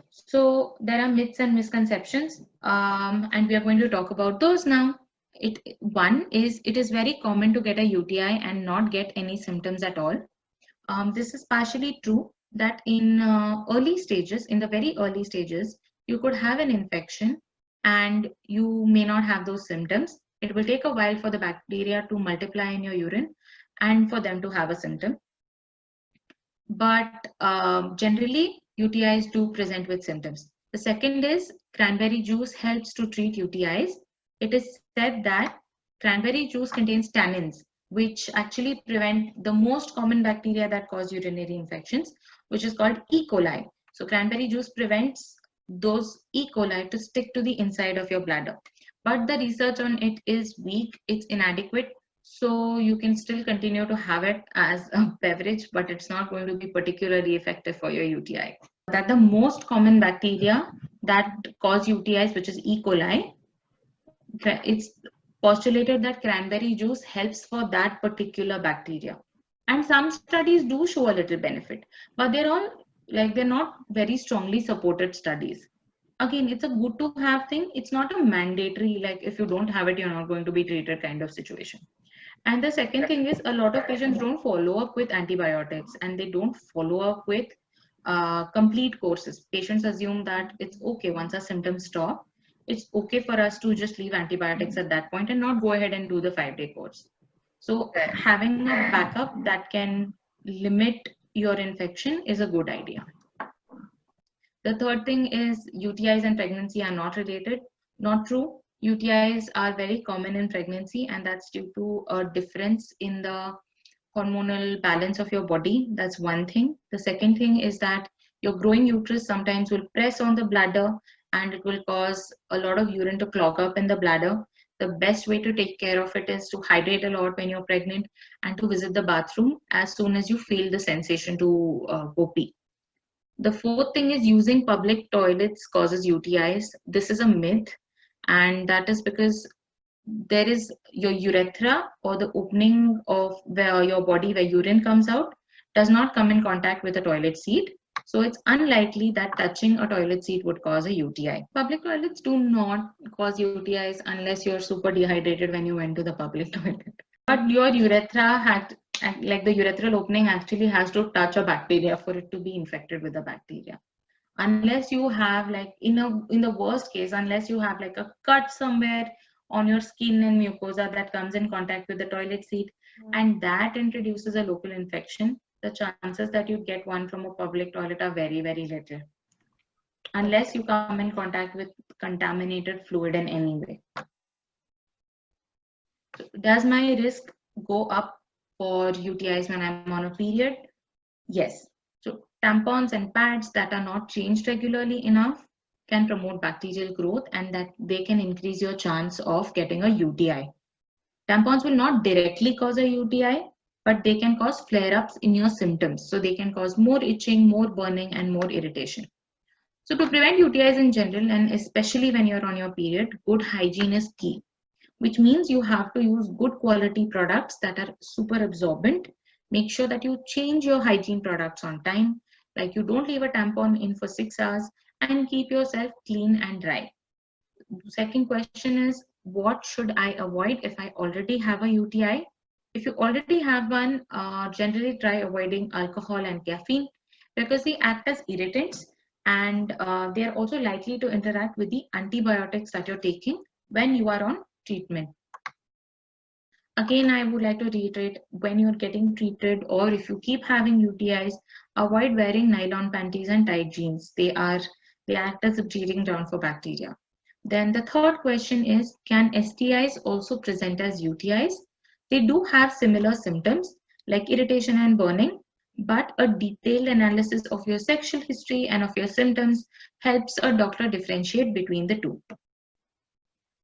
So there are myths and misconceptions, and we are going to talk about those now. One is it is very common to get a UTI and not get any symptoms at all. This is partially true that in early stages, in the very early stages, you could have an infection and you may not have those symptoms. It will take a while for the bacteria to multiply in your urine and for them to have a symptom. But generally, UTIs do present with symptoms. The second is cranberry juice helps to treat UTIs. It is said that cranberry juice contains tannins, which actually prevent the most common bacteria that cause urinary infections, which is called E. coli. So cranberry juice prevents those E. coli to stick to the inside of your bladder. But the research on it is weak, it's inadequate, so you can still continue to have it as a beverage, but it's not going to be particularly effective for your UTI. That the most common bacteria that cause UTIs, which is E. coli, it's postulated that cranberry juice helps for that particular bacteria. And some studies do show a little benefit, but they're not very strongly supported studies. Again, it's a good to have thing. It's not a mandatory, like if you don't have it, you're not going to be treated kind of situation. And the second thing is a lot of patients don't follow up with antibiotics and they don't follow up with complete courses. Patients assume that it's okay once our symptoms stop, it's okay for us to just leave antibiotics at that point and not go ahead and do the 5-day course. So having a backup that can limit your infection is a good idea. The third thing is UTIs and pregnancy are not related. Not true. UTIs are very common in pregnancy, and that's due to a difference in the hormonal balance of your body. That's one thing. The second thing is that your growing uterus sometimes will press on the bladder and it will cause a lot of urine to clog up in the bladder. The best way to take care of it is to hydrate a lot when you're pregnant and to visit the bathroom as soon as you feel the sensation to go pee. The fourth thing is using public toilets causes UTIs. This is a myth, and that is because there is your urethra or the opening of where your body where urine comes out does not come in contact with a toilet seat. So it's unlikely that touching a toilet seat would cause a UTI. Public toilets do not cause UTIs unless you're super dehydrated when you went to the public toilet. But your urethra had, like the urethral opening actually has to touch a bacteria for it to be infected with the bacteria. Unless you have like in the worst case, unless you have like a cut somewhere on your skin and mucosa that comes in contact with the toilet seat and that introduces a local infection, the chances that you get one from a public toilet are very, very little. Unless you come in contact with contaminated fluid in any way. Does my risk go up for UTIs when I'm on a period? Yes. So tampons and pads that are not changed regularly enough can promote bacterial growth and that they can increase your chance of getting a UTI. Tampons will not directly cause a UTI, but they can cause flare-ups in your symptoms. So they can cause more itching, more burning, and more irritation. So to prevent UTIs in general, and especially when you're on your period, good hygiene is key, which means you have to use good quality products that are super absorbent. Make sure that you change your hygiene products on time, like you don't leave a tampon in for 6 hours and keep yourself clean and dry. Second question is, what should I avoid if I already have a UTI? If you already have one, generally try avoiding alcohol and caffeine because they act as irritants and they are also likely to interact with the antibiotics that you're taking when you are on treatment. Again, I would like to reiterate, when you're getting treated or if you keep having UTIs, avoid wearing nylon panties and tight jeans. They act as a breeding ground for bacteria. Then the third question is, can STIs also present as UTIs? They do have similar symptoms like irritation and burning, but a detailed analysis of your sexual history and of your symptoms helps a doctor differentiate between the two.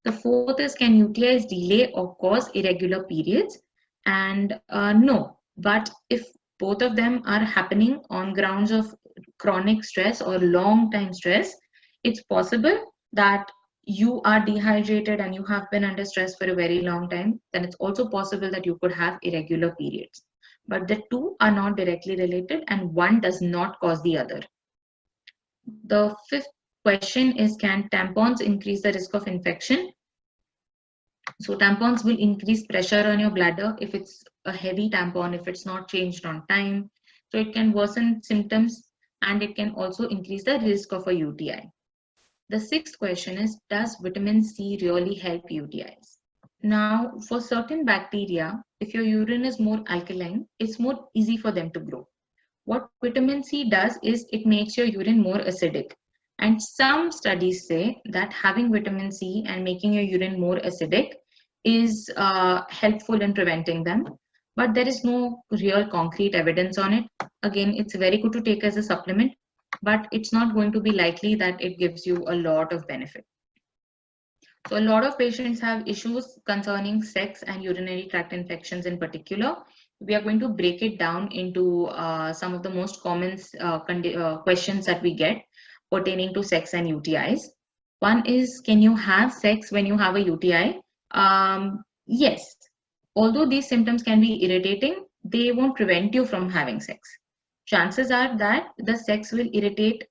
The fourth is, can UTIs delay or cause irregular periods? And no, but if both of them are happening on grounds of chronic stress or long time stress, it's possible that you are dehydrated and you have been under stress for a very long time. Then it's also possible that you could have irregular periods. But the two are not directly related and one does not cause the other. The fifth question is, can tampons increase the risk of infection? So tampons will increase pressure on your bladder if it's a heavy tampon, if it's not changed on time. So it can worsen symptoms and it can also increase the risk of a UTI. The sixth question is, does vitamin C really help UTIs? Now, for certain bacteria, if your urine is more alkaline, it's more easy for them to grow. What vitamin C does is it makes your urine more acidic. And some studies say that having vitamin C and making your urine more acidic is helpful in preventing them. But there is no real concrete evidence on it. Again, it's very good to take as a supplement, but it's not going to be likely that it gives you a lot of benefit. So a lot of patients have issues concerning sex and urinary tract infections in particular. We are going to break it down into some of the most common questions that we get pertaining to sex and UTIs. One is, can you have sex when you have a UTI? Yes. Although these symptoms can be irritating, they won't prevent you from having sex. Chances are that the sex will irritate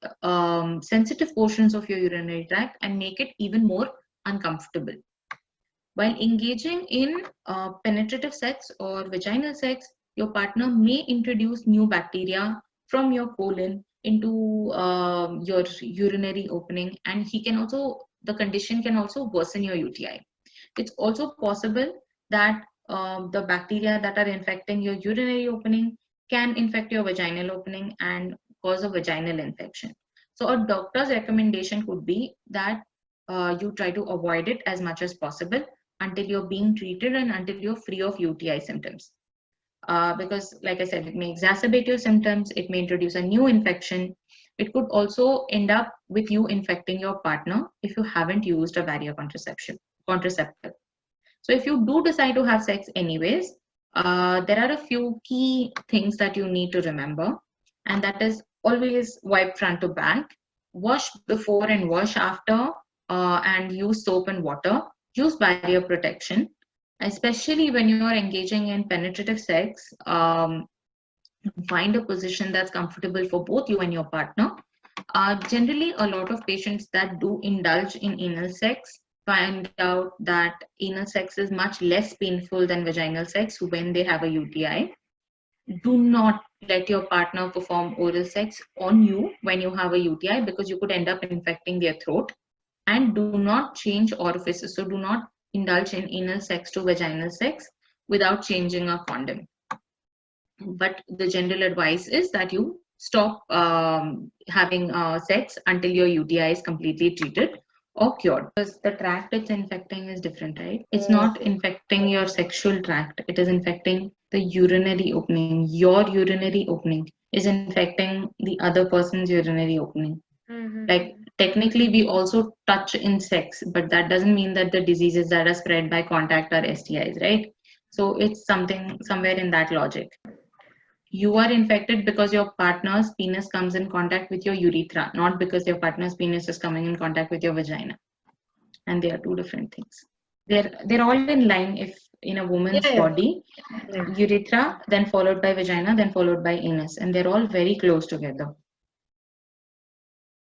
sensitive portions of your urinary tract and make it even more uncomfortable. While engaging in penetrative sex or vaginal sex, your partner may introduce new bacteria from your colon into your urinary opening, and the condition can also worsen your UTI. It's also possible that the bacteria that are infecting your urinary opening can infect your vaginal opening and cause a vaginal infection. So a doctor's recommendation could be that you try to avoid it as much as possible until you're being treated and until you're free of UTI symptoms. Because, like I said, it may exacerbate your symptoms, it may introduce a new infection. It could also end up with you infecting your partner if you haven't used a barrier contraceptive. So if you do decide to have sex anyways, there are a few key things that you need to remember, and that is always wipe front to back, wash before and wash after, and use soap and water, use barrier protection, especially when you are engaging in penetrative sex. Find a position that's comfortable for both you and your partner. Generally, a lot of patients that do indulge in anal sex find out that anal sex is much less painful than vaginal sex when they have a UTI. Do not let your partner perform oral sex on you when you have a UTI, because you could end up infecting their throat. And do not change orifices. So do not indulge in anal sex to vaginal sex without changing a condom. But the general advice is that you stop having sex until your UTI is completely treated or cured. Because the tract it's infecting is different, right? It's not infecting your sexual tract, it is infecting the urinary opening. Your urinary opening is infecting the other person's urinary opening. Like, technically, we also touch in sex, but that doesn't mean that the diseases that are spread by contact are STIs, right? So it's something somewhere in that logic. You are infected because your partner's penis comes in contact with your urethra, not because your partner's penis is coming in contact with your vagina. And they are two different things. They're all in line. If in a woman's body, urethra, then followed by vagina, then followed by anus, and they're all very close together.